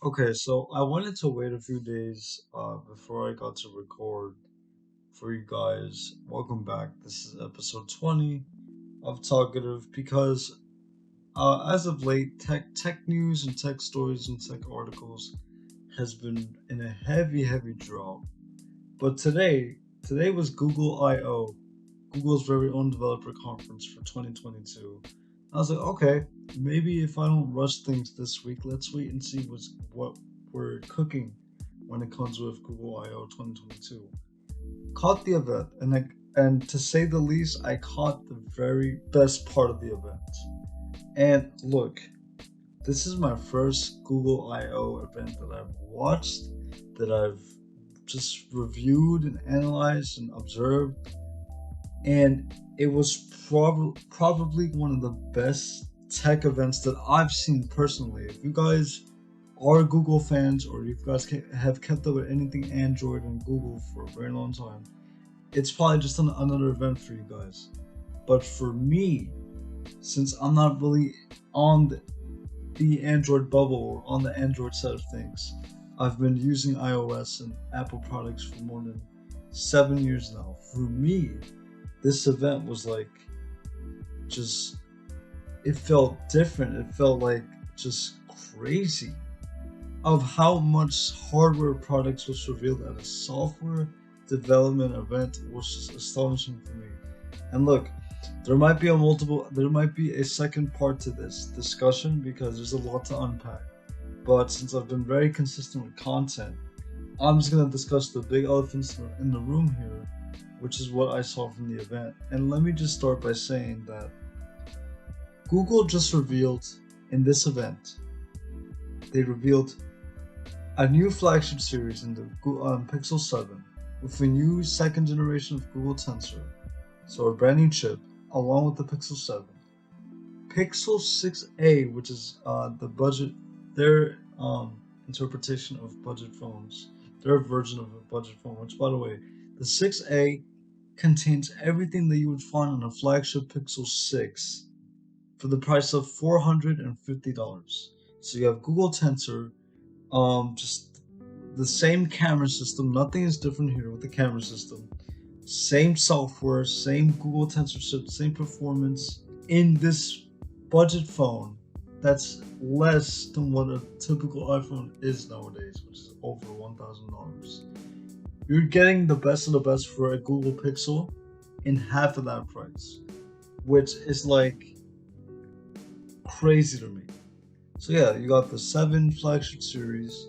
Okay, so I wanted to wait a few days before I got to record for you guys. Welcome back. This is episode 20 of Talkative because as of late, tech news and tech stories and tech articles has been in a heavy drop. But today was Google I/O, Google's very own developer conference for 2022. I was like, okay, maybe if I don't rush things this week, let's wait and see what we're cooking when it comes with Google I/O 2022. Caught the event, and to say the least, I caught the very best part of the event. And look, this is my first Google I/O event that I've watched, that I've just reviewed and analyzed and observed, and it was probably one of the best tech events that I've seen personally. If you guys are Google fans, or if you guys have kept up with anything Android and Google for a very long time, it's probably just another event for you guys. But for me, since I'm not really on the Android bubble or on the Android side of things, I've been using iOS and Apple products for more than 7 years now. For me, this event was like just it felt different. It felt like just crazy of how much hardware products was revealed at a software development event was just astonishing for me. And look, there might be a second part to this discussion because there's a lot to unpack. But since I've been very consistent with content, I'm just gonna discuss the big elephants in the room here, which is what I saw from the event. And let me just start by saying that Google just revealed in this event, they revealed a new flagship series in the Pixel 7 with a new second generation of Google Tensor, so a brand new chip, along with the Pixel 7. Pixel 6a, which is their interpretation of budget phones, their version of a budget phone, which by the way, the 6a contains everything that you would find on a flagship Pixel 6 for the price of $450. So you have Google Tensor, just the same camera system. Nothing is different here with the camera system. Same software, same Google Tensor chip, same performance in this budget phone that's less than what a typical iPhone is nowadays, which is over $1,000. You're getting the best of the best for a Google Pixel in half of that price, which is like crazy to me. So yeah, you got the 7 flagship series,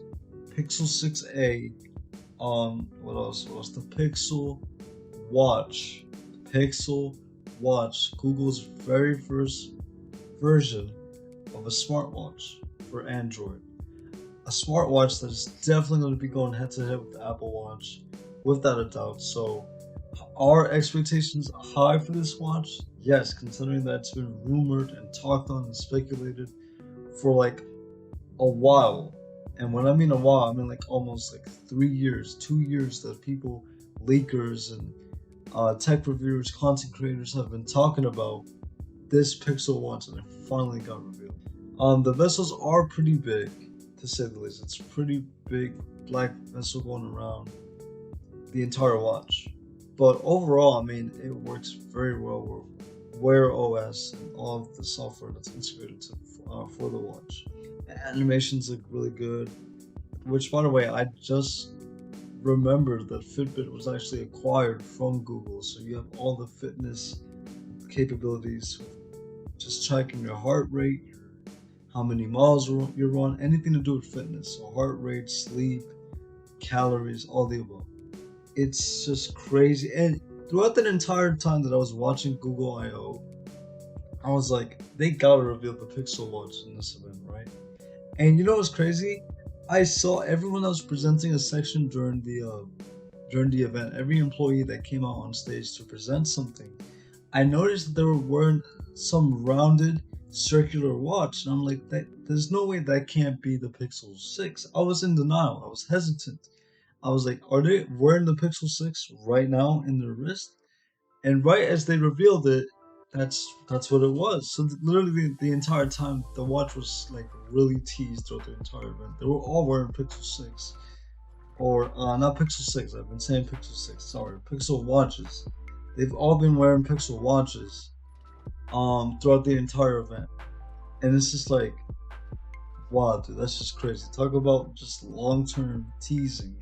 Pixel 6a, what else? What else? The Pixel Watch. Pixel Watch, Google's very first version of a smartwatch for Android. A smartwatch that is definitely going to be going head to head with the Apple Watch, without a doubt. So, are expectations high for this watch? Yes, considering that it's been rumored and talked on and speculated for like a while. And when I mean a while, I mean like almost like 3 years, 2 years that people, leakers, and tech reviewers, content creators have been talking about this Pixel Watch, and it finally got revealed. The vessels are pretty big, to say the least. It's a pretty big black vessel going around the entire watch. But overall, I mean, it works very well with Wear OS and all of the software that's integrated for the watch. Animations look really good. Which, by the way, I just remembered that Fitbit was actually acquired from Google, so you have all the fitness capabilities, just tracking your heart rate, how many miles you run, anything to do with fitness. So heart rate, sleep, calories, all the above. It's just crazy. And throughout that entire time that I was watching Google I/O, I was like, they gotta reveal the Pixel Watch in this event, right? And you know what's crazy? I saw everyone that was presenting a section during the event. Every employee that came out on stage to present something, I noticed that they were wearing some rounded circular watch, and I'm like, there's no way that can't be the Pixel 6. I was in denial. I was hesitant. I was like, are they wearing the Pixel 6 right now in their wrist? And right as they revealed it, That's what it was. So literally the entire time the watch was like really teased throughout the entire event. They were all wearing Pixel 6 or not Pixel 6. I've been saying Pixel 6. Sorry, Pixel watches. They've all been wearing Pixel watches throughout the entire event, and it's just like wow, dude, that's just crazy. Talk about just long term teasing,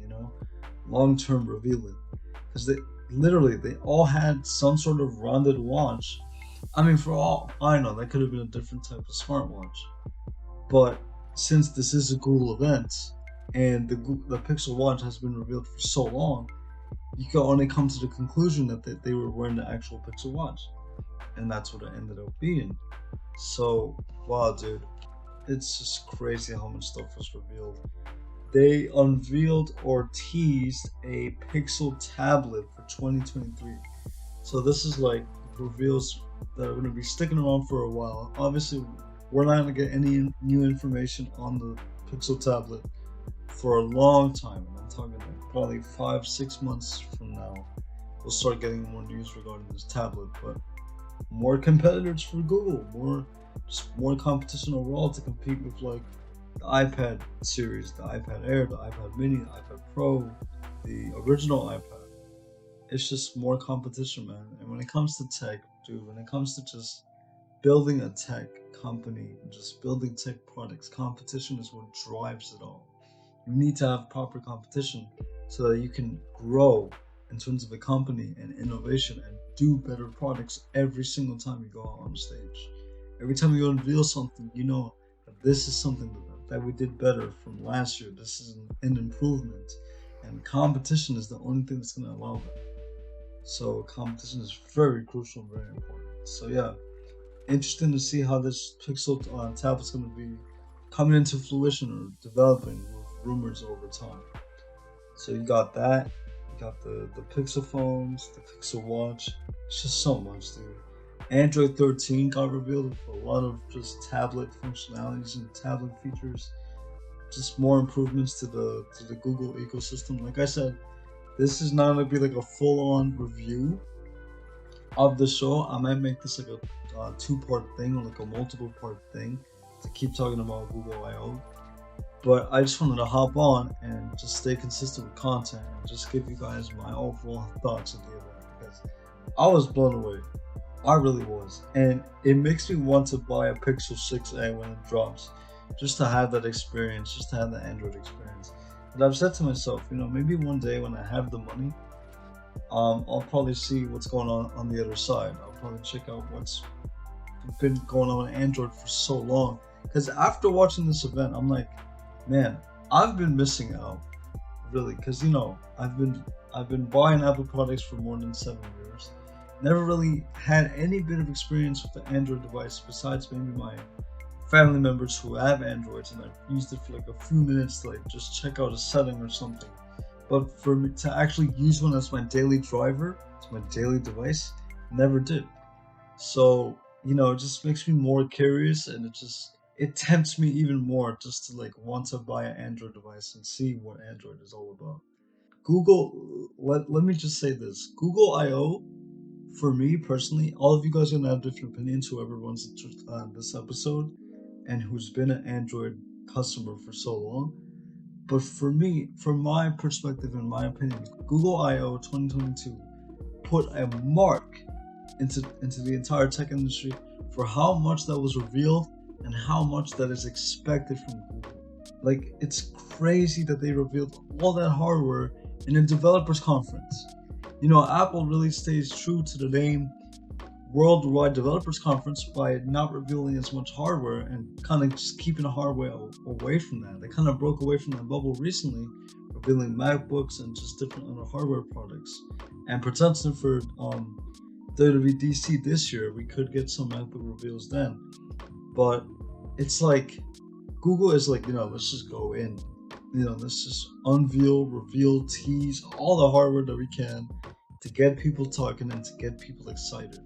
long term revealing, because they all had some sort of rounded watch. I mean, for all I know, that could have been a different type of smartwatch. But since this is a Google event and the Pixel Watch has been revealed for so long, you can only come to the conclusion that they were wearing the actual Pixel Watch, and that's what it ended up being. So, wow, dude, it's just crazy how much stuff was revealed. They unveiled or teased a Pixel tablet for 2023. So this is like reveals that are going to be sticking around for a while. Obviously, we're not going to get any new information on the Pixel tablet for a long time. I'm talking like probably 5-6 months from now. We'll start getting more news regarding this tablet, but more competitors for Google, more competition overall to compete with like the iPad series, the iPad Air, the iPad Mini, the iPad Pro, the original iPad. It's just more competition, man. And when it comes to tech, dude, when it comes to just building a tech company, just building tech products, competition is what drives it all. You need to have proper competition so that you can grow in terms of a company and innovation and do better products every single time you go out on stage. Every time you unveil something, you know that this is something that we did better from last year. This is an improvement. And competition is the only thing that's going to allow that. So competition is very crucial and very important. So yeah, interesting to see how this Pixel tablet's going to be coming into fruition or developing with rumors over time. So you got that, you got the Pixel phones, the Pixel Watch. It's just so much, dude. Android 13 got revealed with a lot of just tablet functionalities and tablet features. Just more improvements to the Google ecosystem. Like I said, this is not gonna be like a full-on review of the show. I might make this like a two-part thing or like a multiple-part thing to keep talking about Google I/O. But I just wanted to hop on and just stay consistent with content and just give you guys my overall thoughts of the event because I was blown away. I really was, and it makes me want to buy a Pixel 6a when it drops, just to have that experience, just to have the Android experience. And I've said to myself, maybe one day when I have the money, I'll probably see what's going on the other side. I'll probably check out what's been going on with Android for so long. Because after watching this event, I'm like, man, I've been missing out, really. Because I've been buying Apple products for more than 7 years. Never really had any bit of experience with the Android device besides maybe my family members who have Androids, and I've used it for like a few minutes to like just check out a setting or something. But for me to actually use one as my daily driver, as my daily device, never did. So, it just makes me more curious, and it tempts me even more just to like want to buy an Android device and see what Android is all about. Google, let me just say this. Google I/O, for me personally, all of you guys are gonna have different opinions. Whoever runs this episode, and who's been an Android customer for so long. But for me, from my perspective and my opinion, Google I/O 2022 put a mark into the entire tech industry for how much that was revealed and how much that is expected from Google. Like, it's crazy that they revealed all that hardware in a developers conference. Apple really stays true to the name Worldwide Developers Conference by not revealing as much hardware and kind of just keeping the hardware away from that. They kind of broke away from that bubble recently, revealing MacBooks and just different other hardware products. And potentially for WWDC this year, we could get some MacBook reveals then. But it's like Google is like, let's just go in. Let's just unveil, reveal, tease all the hardware that we can to get people talking and to get people excited.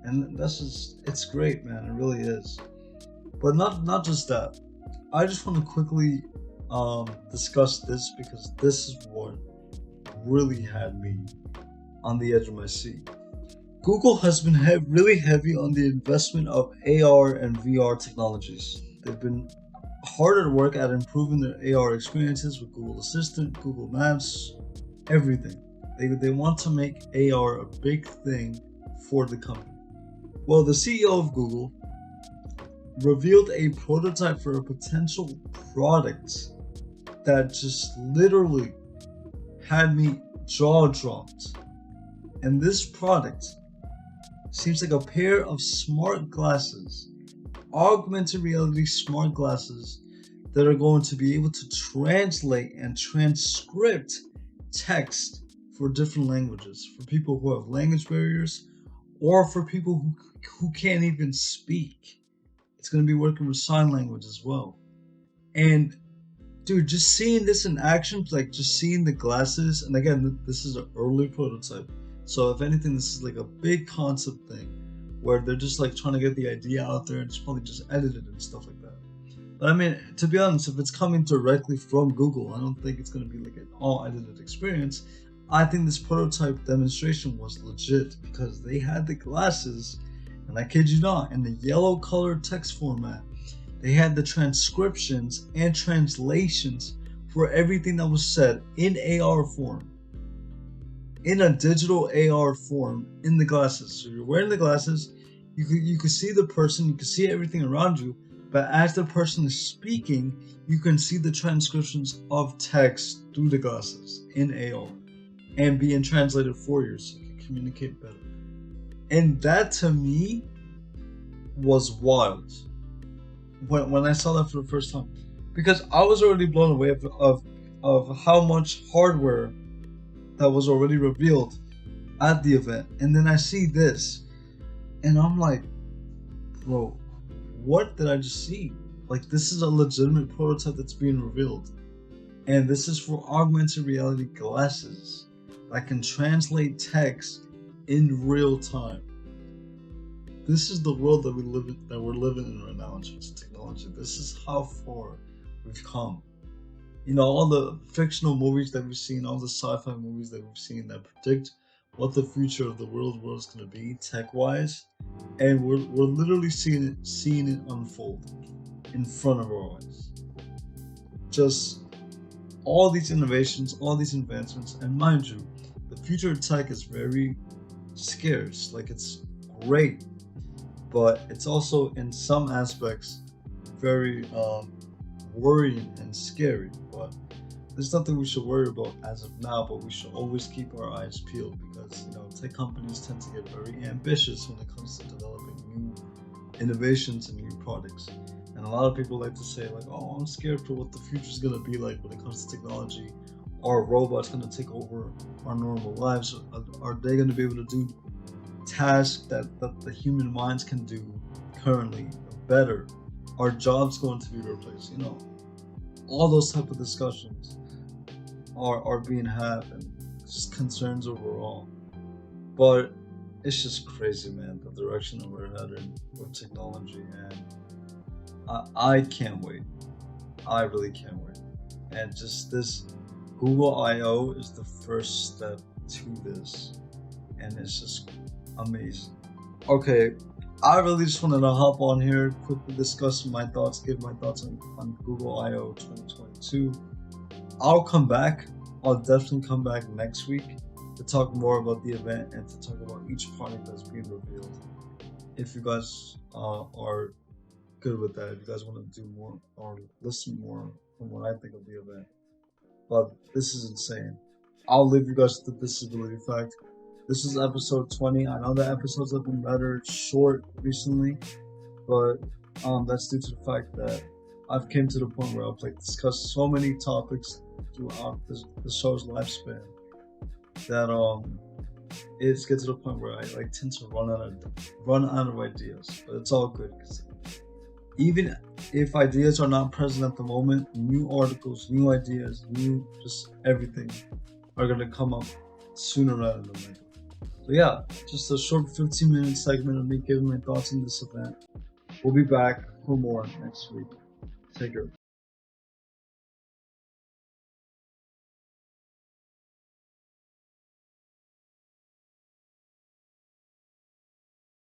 And it's great, man. It really is. But not just that. I just want to quickly discuss this because this is what really had me on the edge of my seat. Google has been really heavy on the investment of AR and VR technologies. They've been hard at work at improving their AR experiences with Google Assistant, Google Maps, everything. They want to make AR a big thing for the company. Well, the CEO of Google revealed a prototype for a potential product that just literally had me jaw dropped. And this product seems like a pair of smart glasses, augmented reality smart glasses that are going to be able to translate and transcript text for different languages, for people who have language barriers or for people who can't even speak. It's going to be working with sign language as well. And dude, just seeing this in action, like just seeing the glasses, and again, this is an early prototype. So if anything, this is like a big concept thing where they're just like trying to get the idea out there and it's probably just edited and stuff like that. But I mean, to be honest, if it's coming directly from Google, I don't think it's going to be like an all edited experience. I think this prototype demonstration was legit because they had the glasses, and I kid you not, in the yellow colored text format. They had the transcriptions and translations for everything that was said in AR form, in a digital AR form, in the glasses. So you're wearing the glasses, you can see the person, you can see everything around you, but as the person is speaking, you can see the transcriptions of text through the glasses in AR and being translated for you so you can communicate better. And that to me was wild when I saw that for the first time, because I was already blown away of how much hardware that was already revealed at the event, and then I see this and I'm like, bro, what did I just see? Like, this is a legitimate prototype that's being revealed, and this is for augmented reality glasses that can translate text in real time. This is the world that we're living in right now in terms of technology. This is how far we've come. You know, all the fictional movies that we've seen, all the sci-fi movies that we've seen that predict what the future of the world is going to be tech-wise, and we're literally seeing it unfold in front of our eyes. Just all these innovations, all these advancements, and mind you, the future of tech is very scarce. Like, it's great, but it's also in some aspects very worrying and scary. But there's nothing we should worry about as of now, but we should always keep our eyes peeled because, you know, tech companies tend to get very ambitious when it comes to developing new innovations and new products. And a lot of people like to say, like, oh, I'm scared for what the future is going to be like when it comes to technology. Are robots going to take over our normal lives? Are they going to be able to do tasks that the human minds can do currently better? Are jobs going to be replaced? You know, all those type of discussions are being had, and just concerns overall. But it's just crazy, man, the direction that we're heading with technology, and I can't wait. I really can't wait. And just this Google I/O is the first step to this, and it's just amazing. Okay, I really just wanted to hop on here, quickly discuss my thoughts, give my thoughts on Google I/O 2022. I'll come back. I'll definitely come back next week to talk more about the event and to talk about each product that's being revealed. If you guys are good with that, if you guys want to do more or listen more from what I think of the event. But this is insane. I'll leave you guys with the disability fact. This is episode 20. I know the episodes have been rather short recently, but that's due to the fact that I've came to the point where I've like discussed so many topics throughout the show's lifespan that it gets to the point where I like tend to run out of ideas. But it's all good, because even if ideas are not present at the moment, new articles, new ideas, new just everything are gonna come up sooner rather than later. So yeah, just a short 15-minute segment of me giving my thoughts on this event. We'll be back for more next week. Take care.